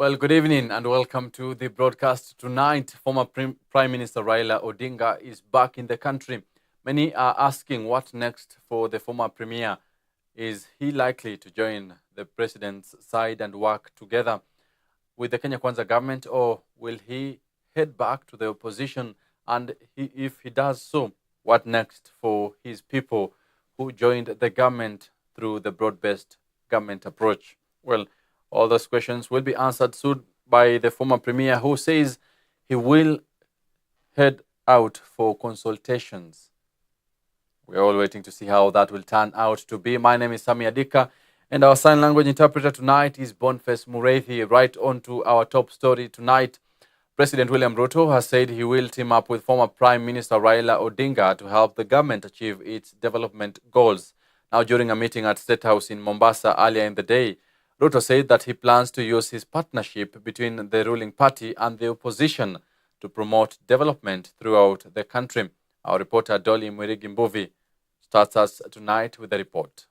Well, good evening and welcome to the broadcast tonight. Former Prime Minister Raila Odinga is back in the country. Many are asking what next for the former premier. Is he likely to join the president's side and work together with the Kenya Kwanza government, or will he head back to the opposition? And if he does so, what next for his people who joined the government through the broad-based government approach? Well, all those questions will be answered soon by the former premier, who says he will head out for consultations. We're all waiting to see how that will turn out to be. My name is Sammy Adika, and our sign language interpreter tonight is Boniface Mureithi. Right on to our top story tonight. President William Ruto has said he will team up with former Prime Minister Raila Odinga to help the government achieve its development goals. Now, during a meeting at State House in Mombasa earlier in the day, Ruto said that he plans to use his partnership between the ruling party and the opposition to promote development throughout the country. Our reporter Dolly Mwirigi starts us tonight with the report.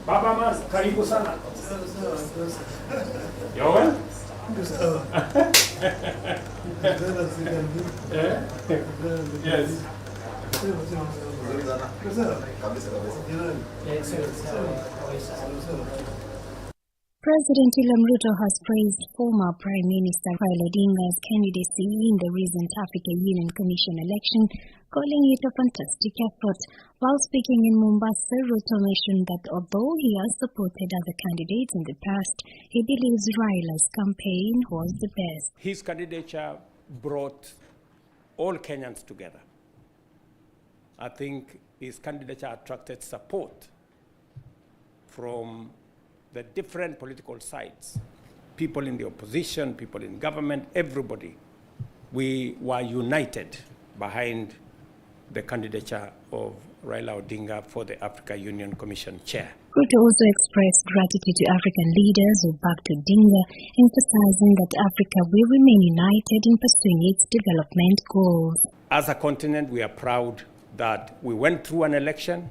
Baba karibu sana. Yowen? Yes. President William Ruto has praised former Prime Minister Raila Odinga's candidacy in the recent Africa Union Commission election, calling it a fantastic effort. While speaking in Mombasa, Ruto mentioned that although he has supported other candidates in the past, he believes Raila's campaign was the best. His candidature brought all Kenyans together. I think his candidature attracted support from the different political sides, people in the opposition, people in government, everybody. We were united behind the candidature of Raila Odinga for the Africa Union Commission chair. Ruto also expressed gratitude to African leaders who backed Odinga, emphasizing that Africa will remain united in pursuing its development goals. As a continent, we are proud that we went through an election.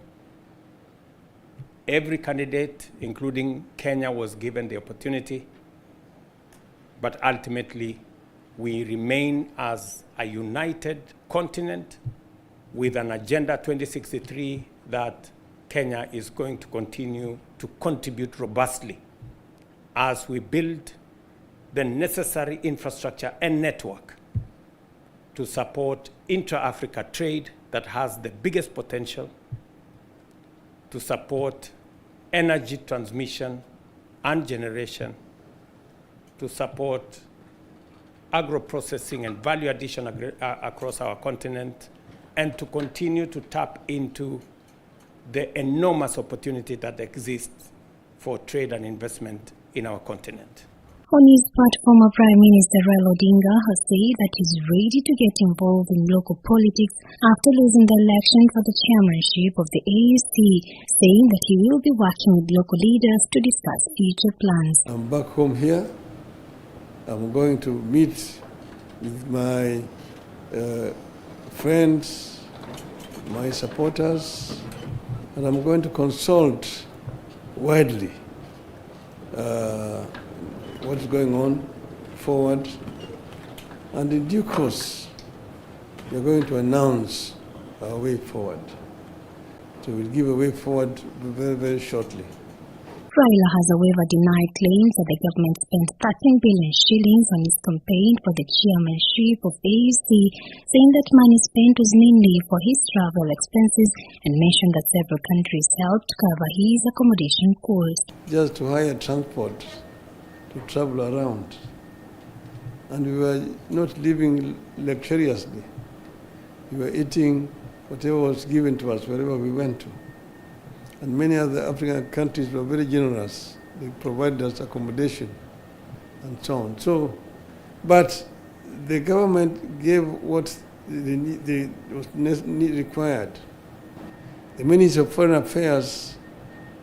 Every candidate, including Kenya, was given the opportunity. But ultimately, we remain as a united continent with an Agenda 2063 that Kenya is going to continue to contribute robustly as we build the necessary infrastructure and network to support intra-Africa trade that has the biggest potential, to support energy transmission and generation, to support agro-processing and value addition across our continent, and to continue to tap into the enormous opportunity that exists for trade and investment in our continent. On his part, former Prime Minister Raila Odinga has said that he's ready to get involved in local politics after losing the election for the chairmanship of the AUC, saying that he will be working with local leaders to discuss future plans. I'm back home here. I'm going to meet with my friends, my supporters, and I'm going to consult widely what's going on forward, and in due course we're going to announce our way forward. So we'll give a way forward very, very shortly. Raila has however denied claims that the government spent 13 billion shillings on his campaign for the chairmanship of AUC, saying that money spent was mainly for his travel expenses, and mentioned that several countries helped cover his accommodation costs. Just to hire transport to travel around, and we were not living luxuriously. We were eating whatever was given to us wherever we went to. And many other African countries were very generous. They provided us accommodation and so on. So, but the government gave what was required. The Ministry of Foreign Affairs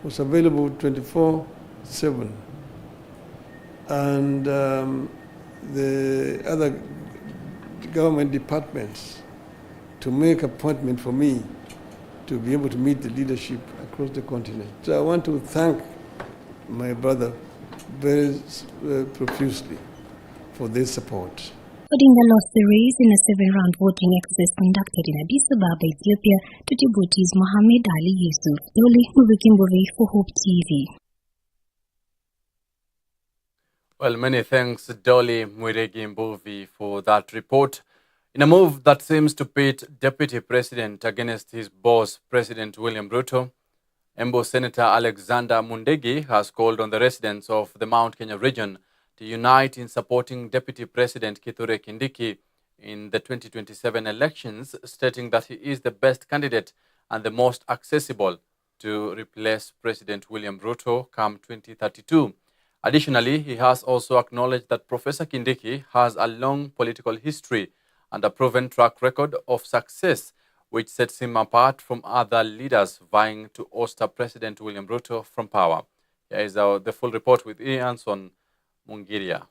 was available 24/7. And the other government departments to make appointment for me to be able to meet the leadership across the continent. So I want to thank my brother, very profusely for their support. Odinga lost the race in a 7-round voting exercise conducted in Addis Ababa, Ethiopia, to Djibouti's Mohamed Ali Yusuf. Doli Mubikimbovi for Hope TV. Well, many thanks, Dolly Mwiregi Mbuvi, for that report. In a move that seems to pit Deputy President against his boss, President William Ruto, Embu Senator Alexander Mundegi has called on the residents of the Mount Kenya region to unite in supporting Deputy President Kithure Kindiki in the 2027 elections, stating that he is the best candidate and the most accessible to replace President William Ruto come 2032. Additionally, he has also acknowledged that Professor Kindiki has a long political history and a proven track record of success, which sets him apart from other leaders vying to oust President William Ruto from power. Here is the full report with Ianson Mungiria.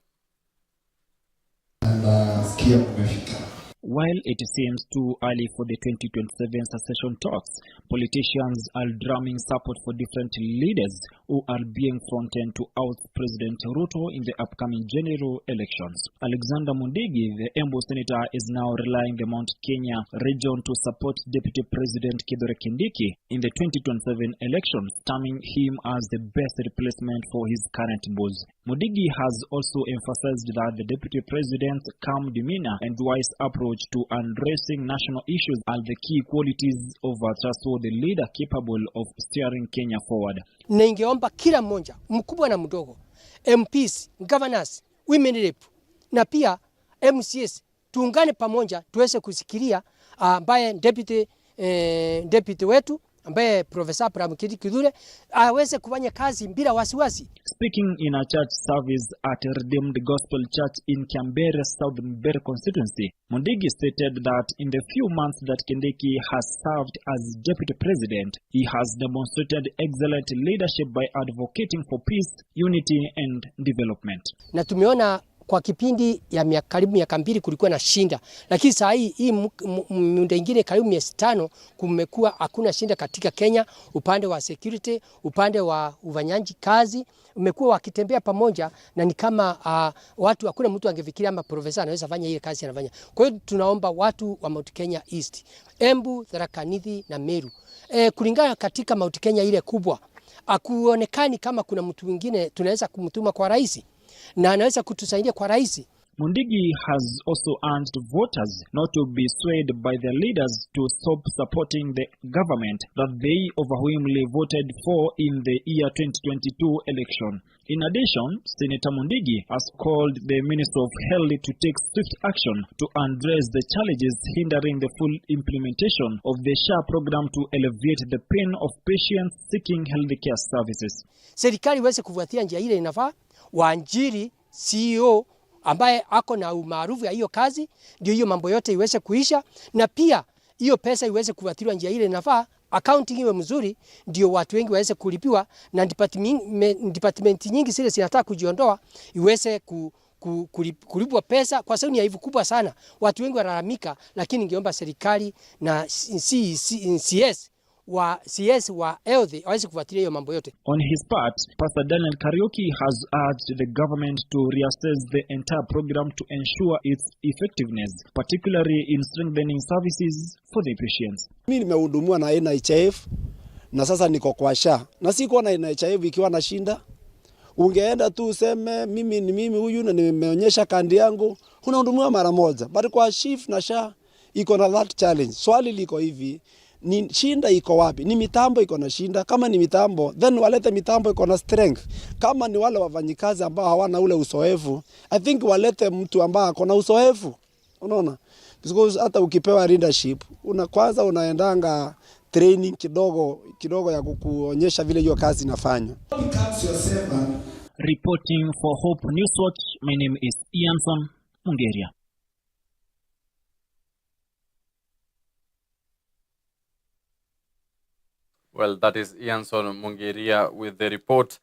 While it seems too early for the 2027 succession talks, politicians are drumming support for different leaders who are being fronted to oust President Ruto in the upcoming general elections. Alexander Mundegi, the Embu senator, is now relying the Mount Kenya region to support Deputy President Kithure Kindiki in the 2027 elections, terming him as the best replacement for his current boss. Mundegi has also emphasized that the Deputy President's calm demeanor and wise approach to addressing national issues are the key qualities of a trustworthy leader capable of steering Kenya forward. Ningeomba kila mmoja, mkubwa na mdogo, MPs, governors, women rep, na pia MCS, tuungane pamoja tuweze kusikilia ambaye deputy wetu ambaye Professor Kithure aweze kufanya kazi bila wasiwasi. Speaking in a church service at Redeemed Gospel Church in Canberra, South Mbeere constituency, Mundegi stated that in the few months that Kindiki has served as deputy president, he has demonstrated excellent leadership by advocating for peace, unity and development. Na tumeona kwa kipindi ya karibu miaka 2 kulikuwa na shinda, lakini saa hii muda ingine karibu miezi 5 kumekuwa hakuna shinda katika Kenya. Upande wa security, upande wa ufanyaji kazi umekuwa wakitembea pamoja, na ni kama watu hakuna mtu angefikiria ama profesa anaweza fanya ile kazi anafanya. Kwa hiyo tunaomba watu wa Mount Kenya East, Embu, Tharaka Nithi na Meru, kulingana katika Mount Kenya ile kubwa, akuonekani kama kuna mtu mwingine tunaweza kumtuma kwa rais na anaweza kutusaidia kwa rais. Mundegi has also urged voters not to be swayed by their leaders to stop supporting the government that they overwhelmingly voted for in the year 2022 election. In addition, Senator Mundegi has called the Minister of Health to take swift action to address the challenges hindering the full implementation of the SHA program to alleviate the pain of patients seeking healthcare services. Serikali iweze kufuatia njia ile inafaa, waajiri CEO ambaye ako na umaarufu ya hiyo kazi, ndio hiyo mambo yote iweze kuisha, na pia hiyo pesa iweze kufuatiliwa njia ile inafaa, accounting iwe mzuri, ndio watu wengi waweze kulipiwa, na department nyingi zile zinataka kujiondoa iweze kulipwa pesa, kwa sababu ni aibu kubwa sana. Watu wengi walalamika, lakini ningeomba serikali na CS wa health aweze kufuatilia hiyo mambo yote. On his part, Pastor Daniel Kariuki has urged the government to reassess the entire program to ensure its effectiveness, particularly in strengthening services for the patients. Mimi nimehudumiwa na NHIF na sasa niko kwa SHA. Na siko na NHIF ikiwa na shinda. Ungeenda tu useme mimi ni mimi huyu na nimeonyesha kandi yangu, unahudumiwa mara moja. But kwa SHIF na SHA iko na that challenge. Swali liko hivi, ni shinda iko wapi? Ni mitambo iko na shinda? Kama ni mitambo, then walete mitambo iko na strength. Kama ni wale wafanyikazi ambao hawana ule uzoefu, I think walete mtu ambaye ako na uzoefu. Unaona? Because hata ukipewa leadership, kwanza unaendanga training kidogo ya kukuonyesha vile hiyo kazi inafanywa. Reporting for Hope Newswatch, my name is Ianson Mungeria. Well, that is Ianson Mungeria with the report.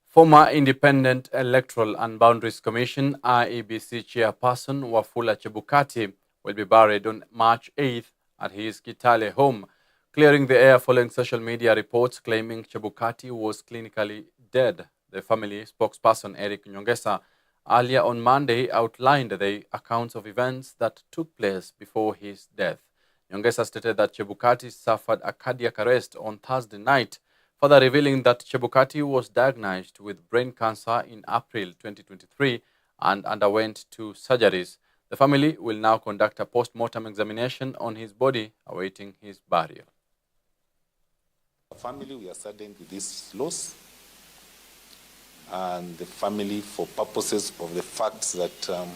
Former Independent Electoral and Boundaries Commission IEBC chairperson Wafula Chebukati will be buried on March 8th at his Kitale home, clearing the air following social media reports claiming Chebukati was clinically dead. The family spokesperson Eric Nyongesa earlier on Monday outlined the accounts of events that took place before his death. Nyongesa stated that Chebukati suffered a cardiac arrest on Thursday night, further revealing that Chebukati was diagnosed with brain cancer in April 2023 and underwent 2 surgeries. The family will now conduct a post-mortem examination on his body, awaiting his burial. Family, we are saddened with this loss, and the family, for purposes of the facts that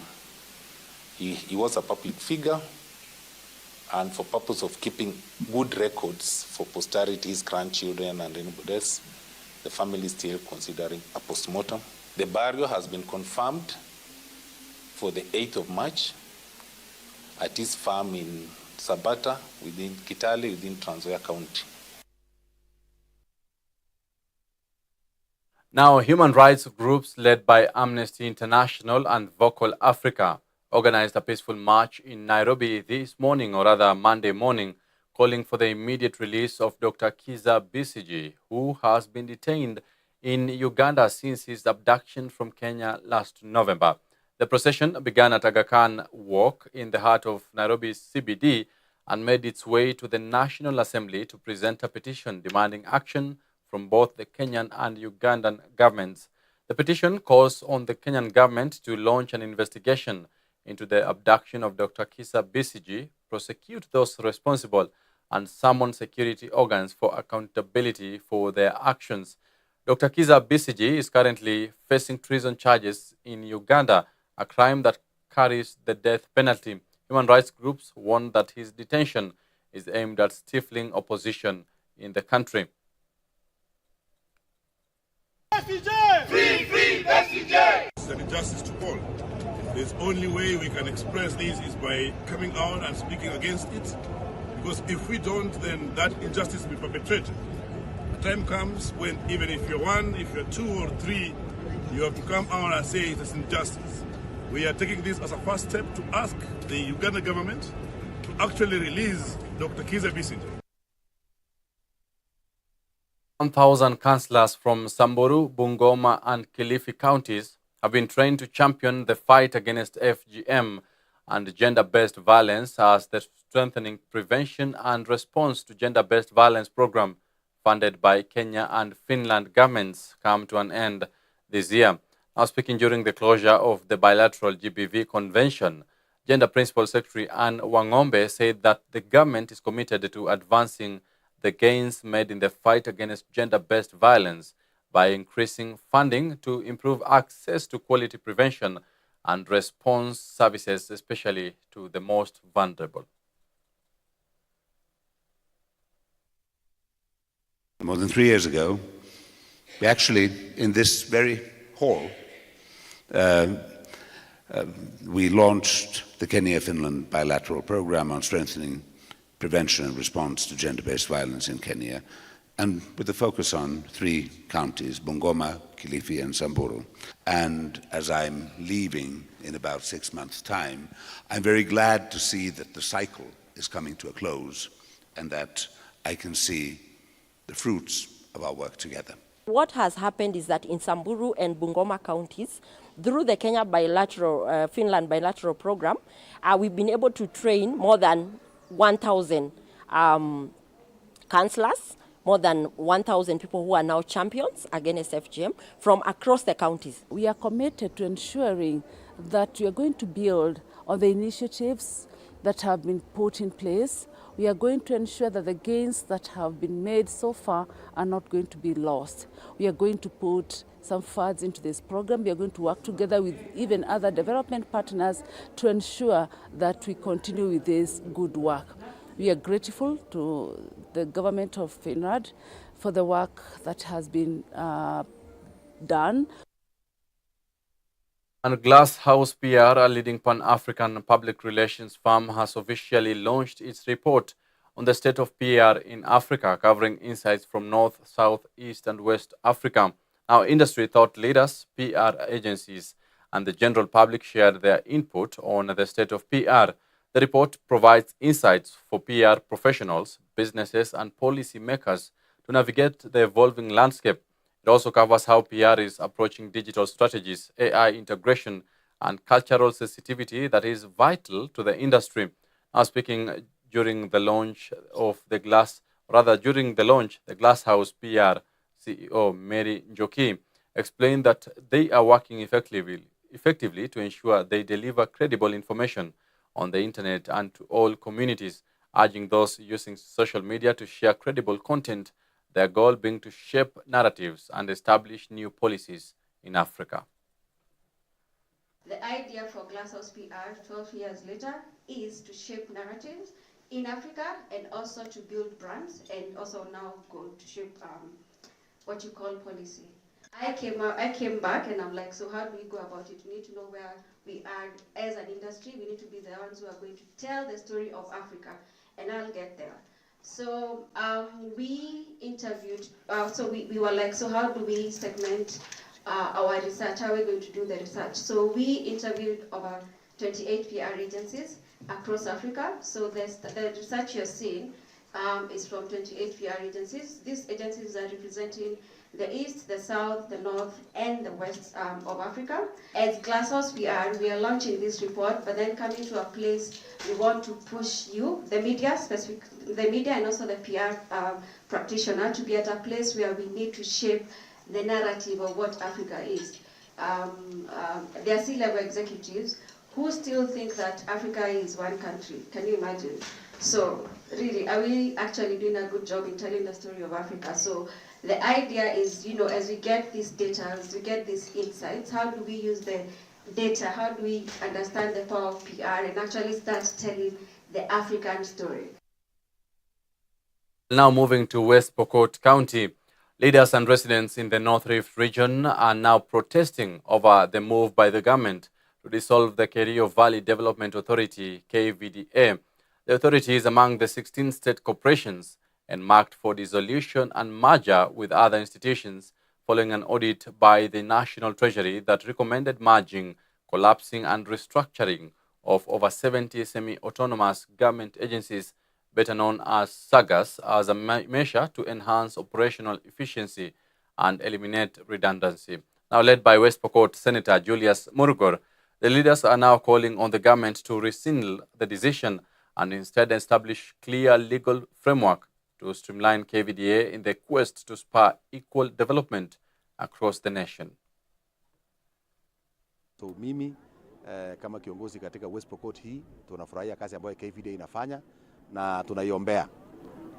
he was a public figure, and for purpose of keeping good records for posterity, his grandchildren and anybody else, the family is still considering a post-mortem. The burial has been confirmed for the 8th of March at his farm in Sabata, within Kitale, within Trans Nzoia County. Now, human rights groups led by Amnesty International and Vocal Africa organized a peaceful march in Nairobi this morning, or rather Monday morning, calling for the immediate release of Dr. Kizza Besigye, who has been detained in Uganda since his abduction from Kenya last November. The procession began at Aga Khan Walk in the heart of Nairobi's CBD and made its way to the National Assembly to present a petition demanding action from both the Kenyan and Ugandan governments. The petition calls on the Kenyan government to launch an investigation into the abduction of Dr. Kizza Besigye, prosecute those responsible, and summon security organs for accountability for their actions. Dr. Kizza Besigye is currently facing treason charges in Uganda, a crime that carries the death penalty. Human rights groups warn that his detention is aimed at stifling opposition in the country. Free Besigye! And injustice to all. The only way we can express this is by coming out and speaking against it. Because if we don't, then that injustice will be perpetrated. The time comes when even if you're 1, if you're 2 or 3, you have to come out and say it is injustice. We are taking this as a first step to ask the Uganda government to actually release Dr. Kizza Besigye. 1,000 councillors from Samburu, Bungoma, and Kilifi counties have been trained to champion the fight against FGM and gender-based violence as the Strengthening Prevention and Response to Gender-Based Violence program funded by Kenya and Finland governments come to an end this year. Now, speaking during the closure of the bilateral GBV convention, Gender Principal Secretary Anne Wangombe said that the government is committed to advancing the gains made in the fight against gender-based violence by increasing funding to improve access to quality prevention and response services, especially to the most vulnerable. More than 3 years ago, we actually, in this very hall, we launched the Kenya-Finland bilateral program on strengthening prevention and response to gender-based violence in Kenya, and with a focus on 3 counties, Bungoma, Kilifi, and Samburu. And as I'm leaving in about 6 months' time, I'm very glad to see that the cycle is coming to a close and that I can see the fruits of our work together. What has happened is that in Samburu and Bungoma counties, through the Kenya bilateral, Finland bilateral program, we've been able to train more than 1,000 councillors, more than 1,000 people who are now champions against FGM from across the counties. We are committed to ensuring that we are going to build on the initiatives that have been put in place. We are going to ensure that the gains that have been made so far are not going to be lost. We are going to put some funds into this program. We are going to work together with even other development partners to ensure that we continue with this good work. We are grateful to the government of Finland for the work that has been done. And Glasshouse PR, a leading Pan-African public relations firm, has officially launched its report on the state of PR in Africa, covering insights from North, South, East, and West Africa. Now, industry thought leaders, PR agencies, and the general public shared their input on the state of PR. The report provides insights for PR professionals, businesses, and policy makers to navigate the evolving landscape. It also covers how PR is approaching digital strategies, AI integration, and cultural sensitivity that is vital to the industry. Now, speaking during the launch of during the launch, the Glasshouse PR CEO Mary Njoki explained that they are working effectively to ensure they deliver credible information on the internet and to all communities, urging those using social media to share credible content, their goal being to shape narratives and establish new policies in Africa. The idea for Glasshouse PR 12 years later is to shape narratives in Africa and also to build brands and also now go to shape what you call policy. I came back and I'm like, so how do we go about it? We need to know where we are as an industry. We need to be the ones who are going to tell the story of Africa, and I'll get there. So we interviewed, we were like, so how do we segment our research? How are we going to do the research? So we interviewed over 28 PR agencies across Africa. So the research you're seeing is from 28 PR agencies. These agencies are representing the East, the South, the North, and the West of Africa. As Glasshouse PR, we are launching this report, but then coming to a place we want to push you, the media, and also the PR practitioner, to be at a place where we need to shape the narrative of what Africa is. There are C-level executives who still think that Africa is one country. Can you imagine? So really, are we actually doing a good job in telling the story of Africa? So the idea is, as we get these data, as we get these insights, how do we use the data? How do we understand the power of PR and actually start telling the African story? Now moving to West Pokot County, leaders and residents in the North Rift region are now protesting over the move by the government to dissolve the Kerio Valley Development Authority, KVDA. The authority is among the 16 state corporations and marked for dissolution and merger with other institutions following an audit by the National Treasury that recommended merging, collapsing and restructuring of over 70 semi-autonomous government agencies, better known as SAGAs, as a measure to enhance operational efficiency and eliminate redundancy. Now led by West Pokot Senator Julius Murgor, the leaders are now calling on the government to rescind the decision and instead establish clear legal framework to streamline KVDA in the quest to spur equal development across the nation. So mimi kama kiongozi katika West Pokot hii tunafurahia kazi ambayo KVDA inafanya na tunaiombea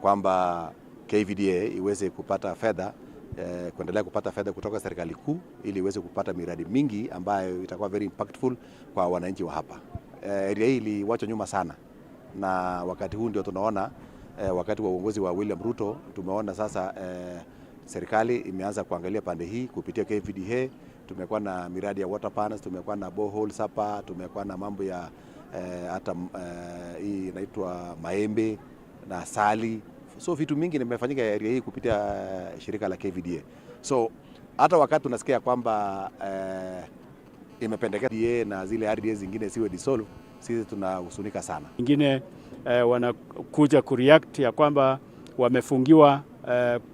kwamba KVDA iweze kupata fedha kuendelea kupata fedha kutoka serikali kuu ili iweze kupata miradi mingi ambayo itakuwa very impactful kwa wananchi wa hapa. Area hii iliachwa nyuma sana, na wakati huu ndio tunaona wakati wa uongozi wa William Ruto tumeona sasa serikali imeanza kuangalia pande hii kupitia KVDA. Tumekuwa na miradi ya water plants, tumekuwa na boreholes hapa, tumekuwa na mambo ya hata hii inaitwa maembe na asali. So vitu mingi nimefanyika area hii kupitia shirika la KVDA. So hata wakati tunasikia kwamba imependekeza na zile RDA zingine siwe dissolve, sisi tunahusunika sana. Wengine wanakuja kureact ya kwamba wamefungiwa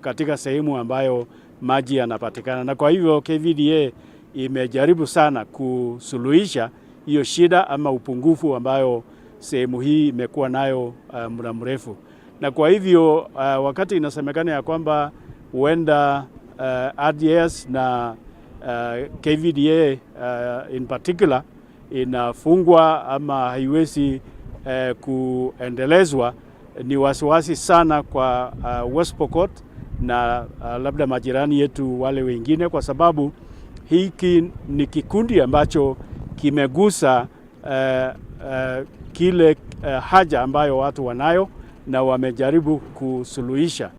katika sehemu ambayo maji yanapatikana, na kwa hivyo KVDA imejaribu sana kusuluhisha hiyo shida ama upungufu ambayo sehemu hii imekuwa nayo muda mrefu. Na kwa hivyo wakati inasemekana ya kwamba huenda RDS na KVDA in particular inafungwa ama haiwezi kuendelezwa, ni wasiwasi sana kwa West Pokot na labda majirani yetu wale wengine, kwa sababu hiki ni kikundi ambacho kimegusa kile haja ambayo watu wanayo na wamejaribu kusuluhisha.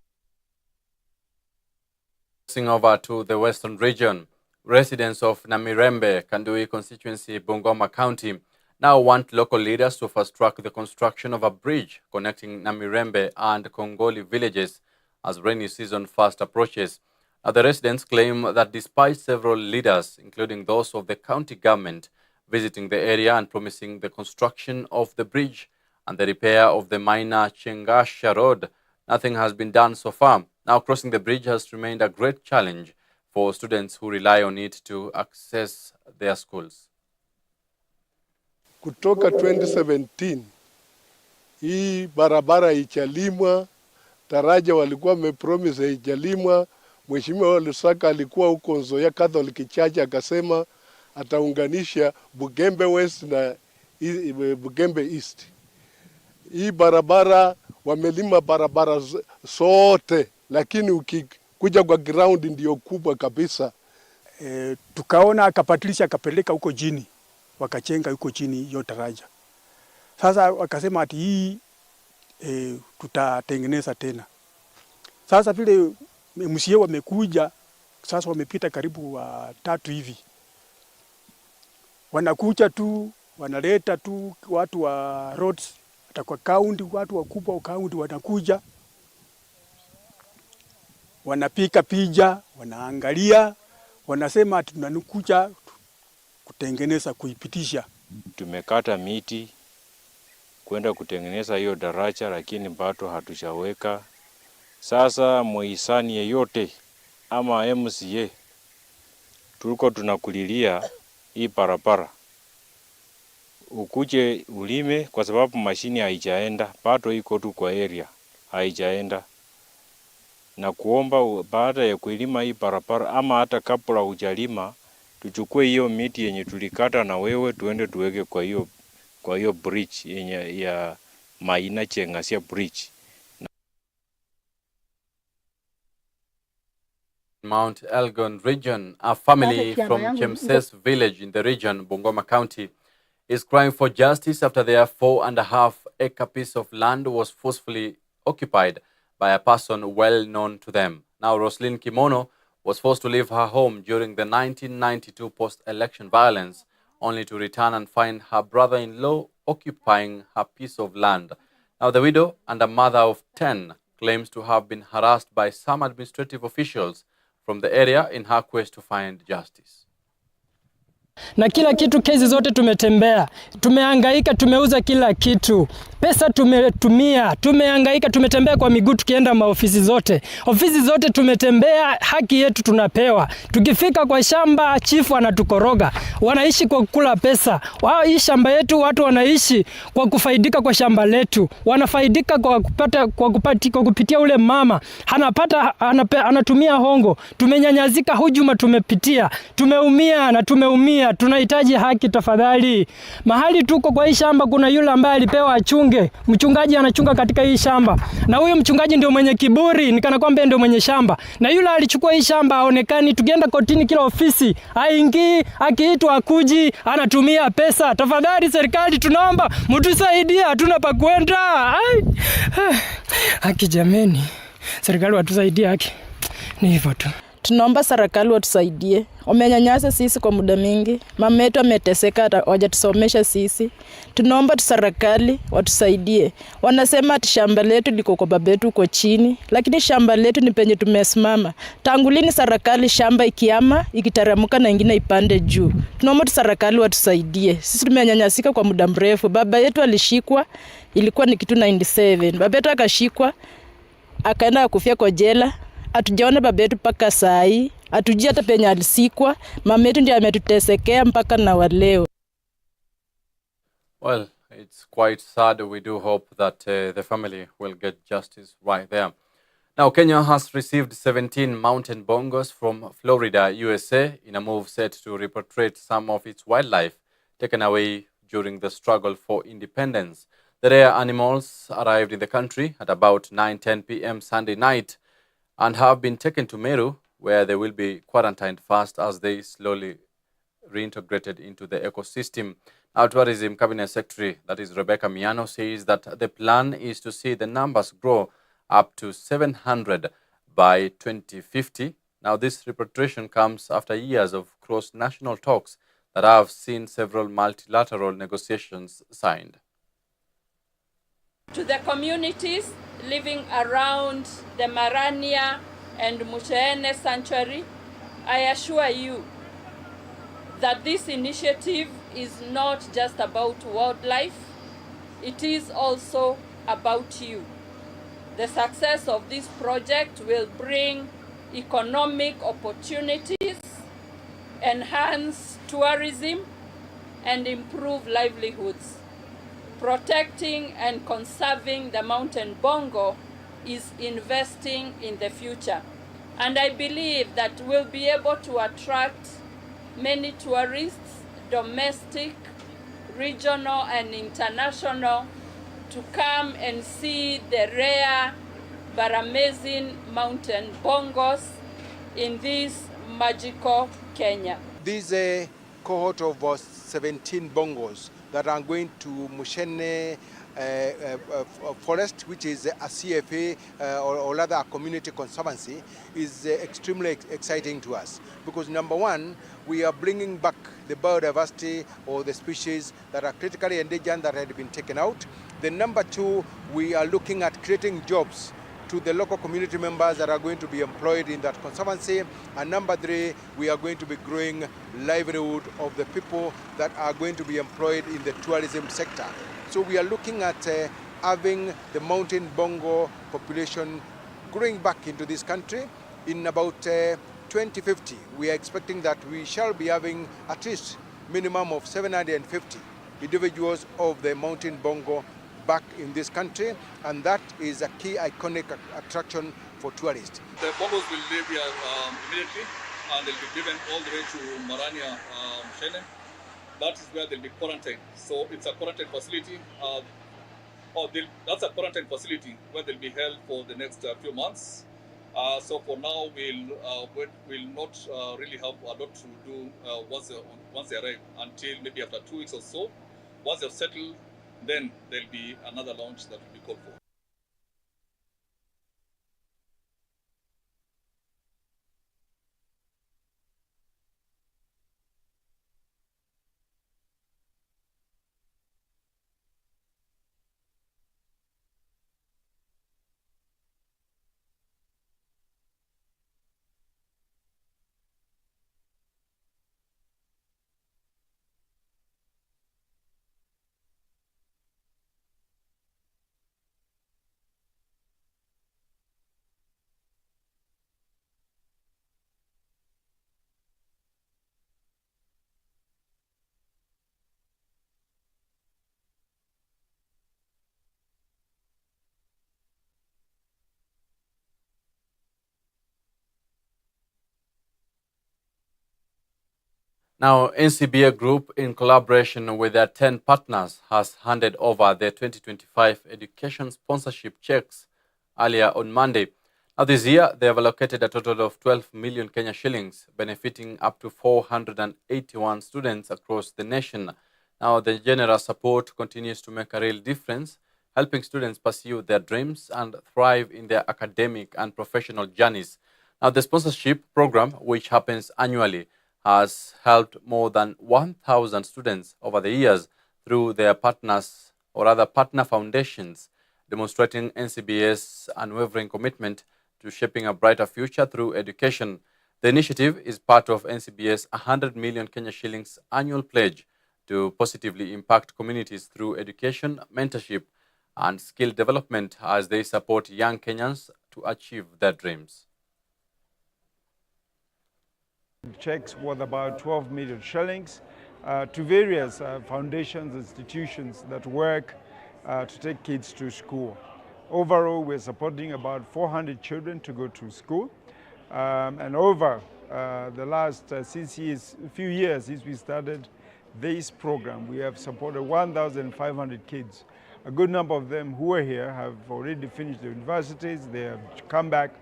Over to the western region, residents of Namirembe, Kandui constituency, Bungoma County, now want local leaders to fast-track the construction of a bridge connecting Namirembe and Kongoli villages as rainy season fast approaches. Now, the residents claim that despite several leaders, including those of the county government, visiting the area and promising the construction of the bridge and the repair of the minor Chengasha Road, nothing has been done so far. Now, crossing the bridge has remained a great challenge for students who rely on it to access their schools. Kutoka 2017 hii barabara ichalimwa, taraja walikuwa wamepromise ichalimwa. Mheshimiwa Lusaka alikuwa huko Nzoia Catholic Church akasema ataunganisha Bugembe West na Bugembe East. Hii barabara wamelima barabara zote, lakini ukikuja kwa ground ndio kubwa kabisa. Tukaona akapatilisha akapeleka huko chini, wakachenga huko chini hiyo taraja. Sasa wakasema ati hii tutatengeneza tena. Sasa vile MCA wamekuja, sasa wamepita karibu 3 hivi. Wanakuja tu, wanaleta tu watu wa roads, hata kwa county, watu wakubwa wa county wanakuja. Wanapika picha, wanaangalia, wanasema ati tunakuja kutengeneza, kuipitisha. Tumekata miti kwenda kutengeneza hiyo daraja, lakini bado hatushaweka. Sasa muhisani yeyote ama MCA tuliko tunakulilia hii barabara ukuje ulime, kwa sababu mashini haijaenda, bado iko tu kwa area haijaenda. Na kuomba baada ya kuilima hii barabara ama hata kabla hujalima, tuchukue hiyo miti yenye tulikata na wewe tuende tuweke kwa hiyo bridge yenye ya Maina Chengasia bridge. Mount Elgon region, a family from Chemses village in the region, Bungoma County, is crying for justice after their 4.5-acre piece of land was forcefully occupied by a person well known to them. Now, Roslyn Kimono was forced to leave her home during the 1992 post-election violence, only to return and find her brother-in-law occupying her piece of land. Now, the widow and a mother of 10 claims to have been harassed by some administrative officials from the area in her quest to find justice. Na kila kitu, kesi zote tumetembea, tumehangaika, tumeuza kila kitu, pesa tumetumia, tumehangaika, tumetembea kwa miguu tukienda maofisi zote. Ofisi zote tumetembea, haki yetu tunapewa. Tukifika kwa shamba, chifu anatukoroga. Wanaishi kwa kula pesa. Wao hii shamba yetu watu wanaishi kwa kufaidika kwa shamba letu. Wanafaidika kwa kupitia ule mama. Anatumia hongo. Tumenyanyazika, hujuma tumepitia. Tumeumia na tumeumia. Tunahitaji haki tafadhali. Mahali tuko kwa hii shamba kuna yule ambaye alipewa achunge. Mchungaji anachunga katika hii shamba. Na huyo mchungaji ndio mwenye kiburi, nikana kwamba ndio mwenye shamba. Na yule alichukua hii shamba haonekani, tukienda kotini kila ofisi, haingii, akiitwa akuji, anatumia pesa. Tafadhali serikali tunaomba mtusaidie, hatuna pa kwenda. Haki jameni. Serikali watusaidie haki. Ni hivyo tu. Tunaomba serikali watusaidie. Wamenyanyasa sisi kwa muda mingi. Mama yetu ameteseka, hawajatusomesha sisi. Tunaomba serikali watusaidie. Wanasema ati shamba letu liko kwa baba yetu uko chini, lakini shamba letu ni penye tumesimama. Tangu lini serikali shamba ikiama, ikitaramuka na ingine ipande juu? Tunaomba serikali watusaidie. Sisi tumenyanyasika kwa muda mrefu. Baba yetu alishikwa, ilikuwa ni kitu 97. Baba yetu akashikwa, akaenda kufia kwa jela. Hatujaona baba yetu mpaka saa hii. Hatujui hata penye alisikwa. Mama yetu ndiye ametutesekea mpaka na waleo. Well, it's quite sad. We do hope that the family will get justice right there. Now, Kenya has received 17 mountain bongos from Florida, USA, in a move set to repatriate some of its wildlife taken away during the struggle for independence. The rare animals arrived in the country at about 9:10 p.m. Sunday night and have been taken to Meru, where they will be quarantined first as they slowly reintegrated into the ecosystem. Now, Tourism Cabinet Secretary, that is Rebecca Miano, says that the plan is to see the numbers grow up to 700 by 2050. Now, this repatriation comes after years of cross-national talks that have seen several multilateral negotiations signed. To the communities living around the Marania and Mucheene sanctuary, I assure you that this initiative is not just about wildlife, it is also about you. The success of this project will bring economic opportunities, enhance tourism, and improve livelihoods. Protecting and conserving the mountain bongo is investing in the future. And I believe that we'll be able to attract many tourists, domestic, regional, and international, to come and see the rare but amazing mountain bongos in this magical Kenya. This cohort of 17 bongos that are going to Mushene Forest, which is a CFA or rather a community conservancy, is extremely exciting to us. Because number one, we are bringing back the biodiversity or the species that are critically endangered that had been taken out. Then number two, we are looking at creating jobs to the local community members that are going to be employed in that conservancy. And number three, we are going to be growing livelihood of the people that are going to be employed in the tourism sector. So we are looking at having the mountain bongo population growing back into this country. In about 2050, we are expecting that we shall be having at least minimum of 750 individuals of the mountain bongo back in this country, and that is a key iconic attraction for tourists. The bongos will leave here immediately, and they'll be driven all the way to Marania, Shene. That is where they'll be quarantined. So it's a quarantine facility. That's a quarantine facility where they'll be held for the next few months. So for now, we'll not really have a lot to do once they arrive until maybe after 2 weeks or so. Once they've settled, then there'll be another launch that will be called for. Now, NCBA Group, in collaboration with their 10 partners, has handed over their 2025 education sponsorship checks earlier on Monday. Now, this year, they have allocated a total of 12 million Kenya shillings, benefiting up to 481 students across the nation. Now, the generous support continues to make a real difference, helping students pursue their dreams and thrive in their academic and professional journeys. Now, the sponsorship program, which happens annually, has helped more than 1,000 students over the years through their partners or other partner foundations, demonstrating NCBA's unwavering commitment to shaping a brighter future through education. The initiative is part of NCBA's 100 million Kenya shillings annual pledge to positively impact communities through education, mentorship, and skill development as they support young Kenyans to achieve their dreams. Checks worth about 12 million shillings to various foundations, institutions that work to take kids to school. Overall, we're supporting about 400 children to go to school. And over the last few years since we started this program, we have supported 1,500 kids. A good number of them who are here have already finished their universities. They have come back.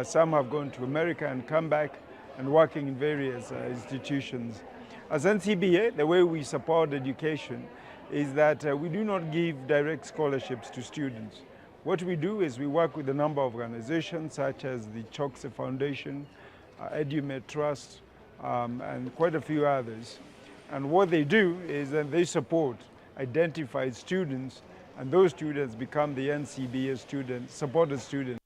Some have gone to America and come back and working in various institutions. As NCBA, the way we support education is that we do not give direct scholarships to students. What we do is we work with a number of organizations such as the Chokse Foundation, EduMed Trust, and quite a few others. And what they do is that they support identified students, and those students become the NCBA students, supported students.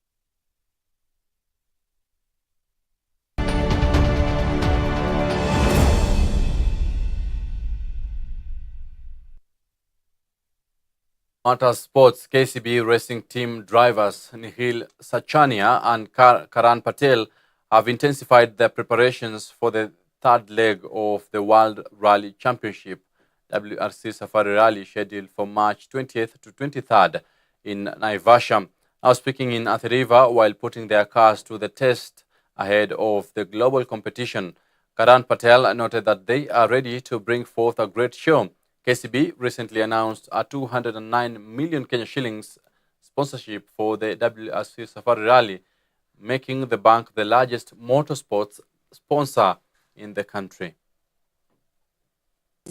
Motor Sports KCB racing team drivers Nihil Sachania and Karan Patel have intensified their preparations for the third leg of the World Rally Championship, WRC Safari Rally, scheduled for March 20th to 23rd in Naivasha. Now speaking in Athi River while putting their cars to the test ahead of the global competition, Karan Patel noted that they are ready to bring forth a great show. KCB recently announced a 209 million Kenya shillings sponsorship for the WRC Safari Rally, making the bank the largest motorsports sponsor in the country.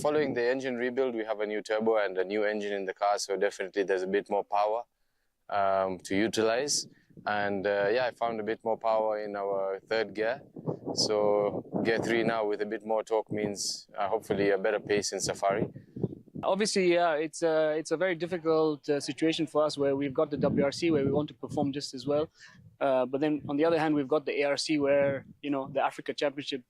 Following the engine rebuild, we have a new turbo and a new engine in the car, so definitely there's a bit more power to utilize. And yeah, I found a bit more power in our third gear. So gear 3 now with a bit more torque means hopefully a better pace in Safari. Obviously, yeah, it's a very difficult situation for us where we've got the WRC where we want to perform just as well. But then on the other hand, we've got the ARC where, you know, the Africa Championship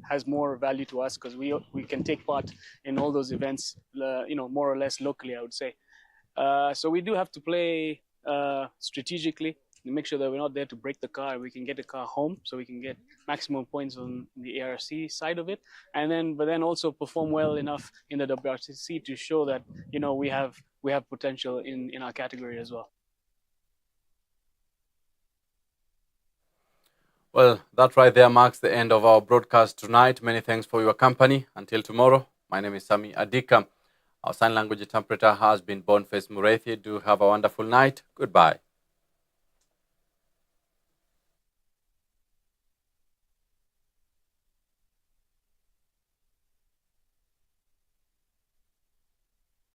has more value to us because we can take part in all those events, you know, more or less locally, I would say. So we do have to play strategically and make sure that we're not there to break the car. We can get the car home so we can get maximum points on the ARC side of it, and but then also perform well enough in the WRC to show that, you know, we have potential in our category as well. Well, that right there marks the end of our broadcast tonight. Many thanks for your company. Until tomorrow, my name is Sammy Adika. Our sign language interpreter has been Boniface Mureithi. Do have a wonderful night. Goodbye.